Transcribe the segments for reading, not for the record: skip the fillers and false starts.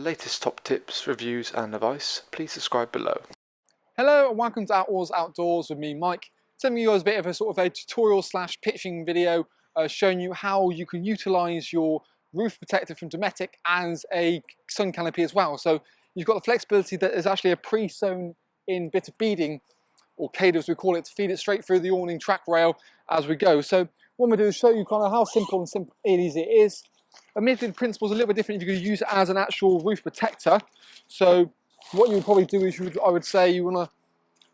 the latest top tips, reviews and advice, please subscribe below. Hello and welcome to Attwoolls Outdoors with me, Mike. Telling you guys a bit of a sort of a tutorial slash pitching video showing you how you can utilise your roof protector from Dometic as a sun canopy as well. So you've got the flexibility that is actually a pre-sewn in bit of beading, or cader as we call it, to feed it straight through the awning track rail as we go. So what I'm going to do is show you kind of how simple and easy it is. Admittedly, the principle is a little bit different if you're going to use it as an actual roof protector. So what you would probably do is, I would say, you want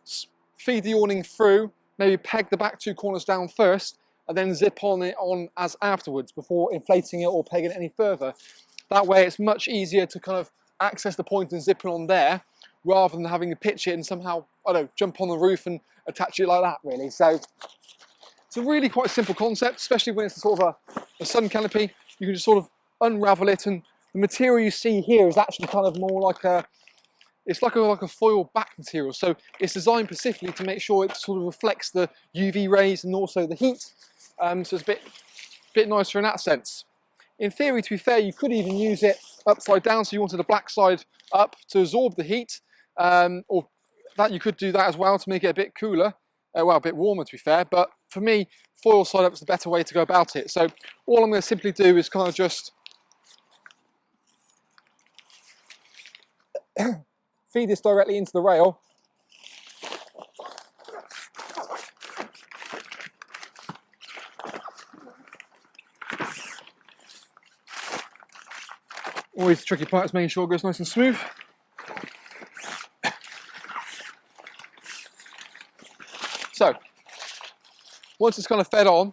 to feed the awning through, maybe peg the back two corners down first, and then zip on it on as afterwards before inflating it or pegging it any further. That way it's much easier to kind of access the point and zip it on there, rather than having to pitch it and somehow, I don't know, jump on the roof and attach it like that, really. So it's a really quite simple concept, especially when it's sort of a sun canopy. You can just sort of unravel it, and the material you see here is actually kind of more like it's like a foil back material. So it's designed specifically to make sure it sort of reflects the UV rays and also the heat. So it's a bit nicer in that sense. In theory, to be fair, you could even use it upside down, so you wanted the black side up to absorb the heat, or that you could do that as well to make it a bit cooler, well, a bit warmer to be fair, but for me, foil side up is the better way to go about it. So all I'm going to simply do is kind of just feed this directly into the rail. Always the tricky part is making sure it goes nice and smooth. So, once it's kind of fed on,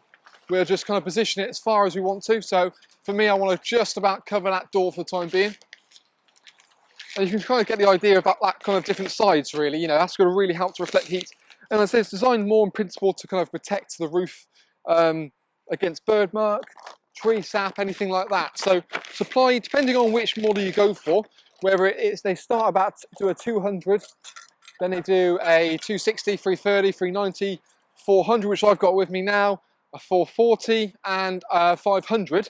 we'll just kind of position it as far as we want to. So, for me, I want to just about cover that door for the time being. And you can kind of get the idea about that kind of different sides, really. You know, that's going to really help to reflect heat. And as I say, it's designed more in principle to kind of protect the roof against bird mark, tree sap, anything like that. So supply, depending on which model you go for, whether they start about to a 200, then they do a 260, 330, 390, 400, which I've got with me now, a 440 and a 500.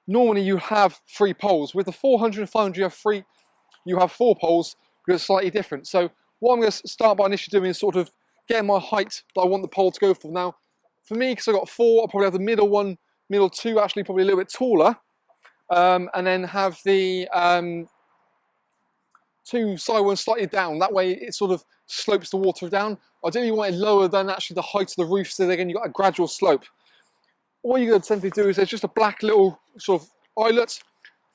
Normally you have 3 poles. With the 400 and 500 you have 4 poles, because it's slightly different. So what I'm going to start by initially doing is sort of getting my height that I want the pole to go for. Now, for me, because I've got 4, I'll probably have the middle 2 actually probably a little bit taller, and then have the 2 side ones slightly down. That way it sort of slopes the water down. Ideally you want it lower than actually the height of the roof, so again you've got a gradual slope. All you're going to simply do is there's just a black little sort of eyelet,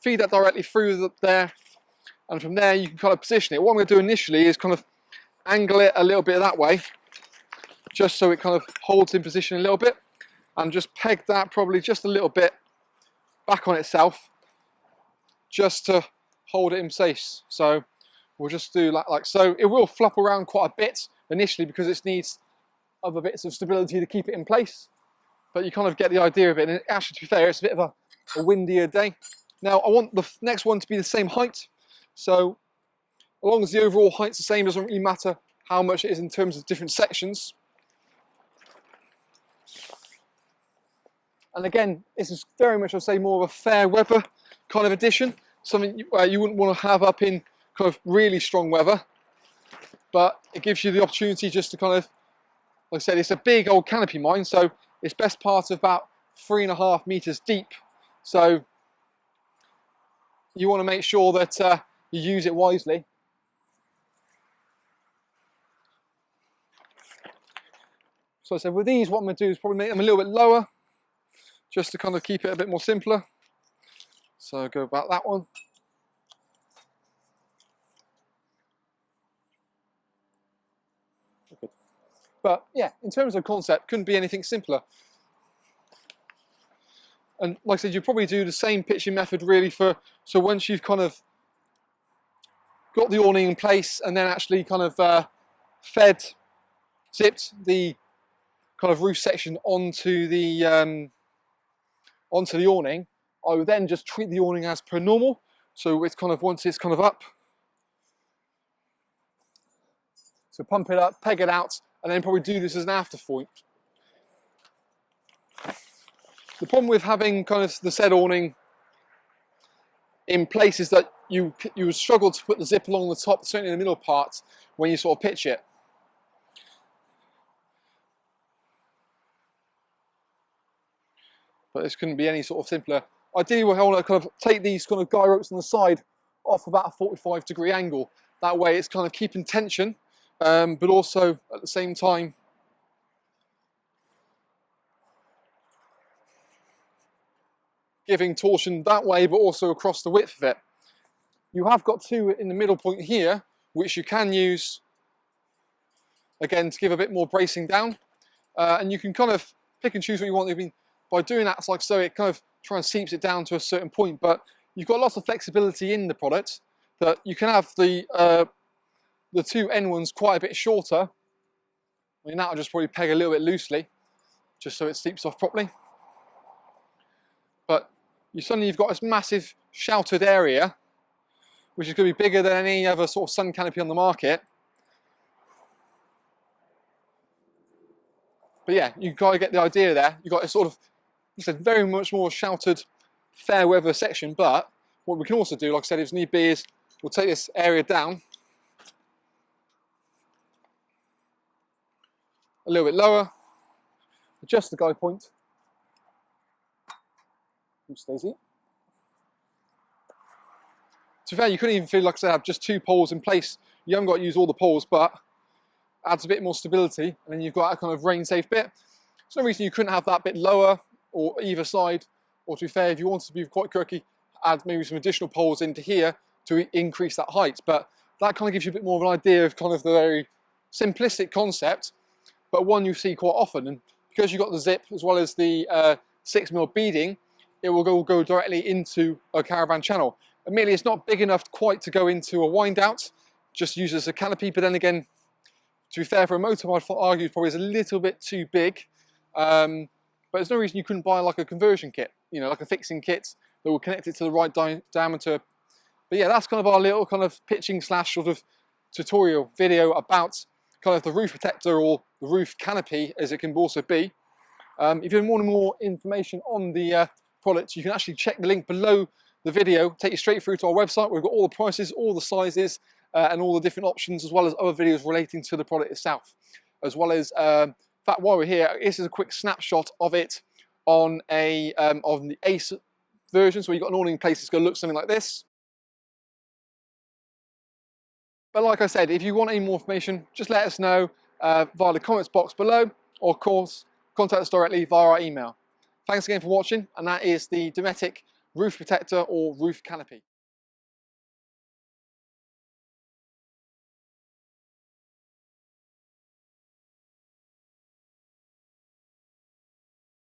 feed that directly through there, and from there you can kind of position it. What I'm going to do initially is kind of angle it a little bit that way, just so it kind of holds in position a little bit, and just peg that probably just a little bit back on itself, just to hold it in place. So we'll just do that like so. It will flop around quite a bit initially because it needs other bits of stability to keep it in place, but you kind of get the idea of it. And actually, to be fair, it's a bit of a windier day. Now I want the next one to be the same height, so as long as the overall height's the same, doesn't really matter how much it is in terms of different sections. And again, this is very much, I'd say, more of a fair weather kind of edition. Something you wouldn't want to have up in kind of really strong weather. But it gives you the opportunity just to kind of, like I said, it's a big old canopy mine, so it's best part of about 3.5 meters deep. So you want to make sure that you use it wisely. So I said, with these, what I'm going to do is probably make them a little bit lower, just to kind of keep it a bit more simpler. So I'll go about that one. Good. But yeah, in terms of concept, couldn't be anything simpler. And like I said, you probably do the same pitching method really so once you've kind of got the awning in place and then actually kind of zipped the kind of roof section onto the awning, I would then just treat the awning as per normal. So it's kind of, once it's kind of up, so pump it up, peg it out, and then probably do this as an afterthought. The problem with having kind of the said awning in place is that you would struggle to put the zip along the top, certainly in the middle part, when you sort of pitch it. But this couldn't be any sort of simpler. Ideally, we'll kind of take these kind of guy ropes on the side off about a 45-degree angle. That way it's kind of keeping tension, but also at the same time giving torsion that way, but also across the width of it. You have got two in the middle point here, which you can use, again, to give a bit more bracing down. And you can kind of pick and choose what you want. I mean, by doing that, it's like so, it kind of try and seeps it down to a certain point, but you've got lots of flexibility in the product that you can have the two end ones quite a bit shorter. I mean, that'll just probably peg a little bit loosely, just so it seeps off properly. But suddenly you've got this massive sheltered area, which is going to be bigger than any other sort of sun canopy on the market. But yeah, you've got to get the idea there. You've got a sort of, like I said, very much more sheltered, fair weather section. But what we can also do, like I said, if need be, is we'll take this area down a little bit lower, adjust the guide point. Oops, Daisy. To be fair, you couldn't even feel, like I said, have just two poles in place. You haven't got to use all the poles, but adds a bit more stability, and then you've got a kind of rain-safe bit. There's no reason you couldn't have that bit lower or either side, or to be fair, if you wanted to be quite quirky, add maybe some additional poles into here to increase that height. But that kind of gives you a bit more of an idea of kind of the very simplistic concept, but one you see quite often. And because you've got the zip as well as the 6mm beading, it will go directly into a caravan channel. Admittedly, it's not big enough quite to go into a wind out, just use as a canopy, but then again, to be fair, for a motor, I'd argue probably is a little bit too big. But there's no reason you couldn't buy like a conversion kit, you know, like a fixing kit that will connect it to the right diameter. But yeah, that's kind of our little kind of pitching slash sort of tutorial video about kind of the roof protector or the roof canopy, as it can also be. If you want more information on the product, you can actually check the link below the video, take you straight through to our website. We've got all the prices, all the sizes, and all the different options, as well as other videos relating to the product itself. As well as, in fact, while we're here, this is a quick snapshot of it on the Ace version. So you've got an awning in place, it's going to look something like this. But like I said, if you want any more information, just let us know via the comments box below, or of course, contact us directly via our email. Thanks again for watching, and that is the Dometic roof protector or roof canopy.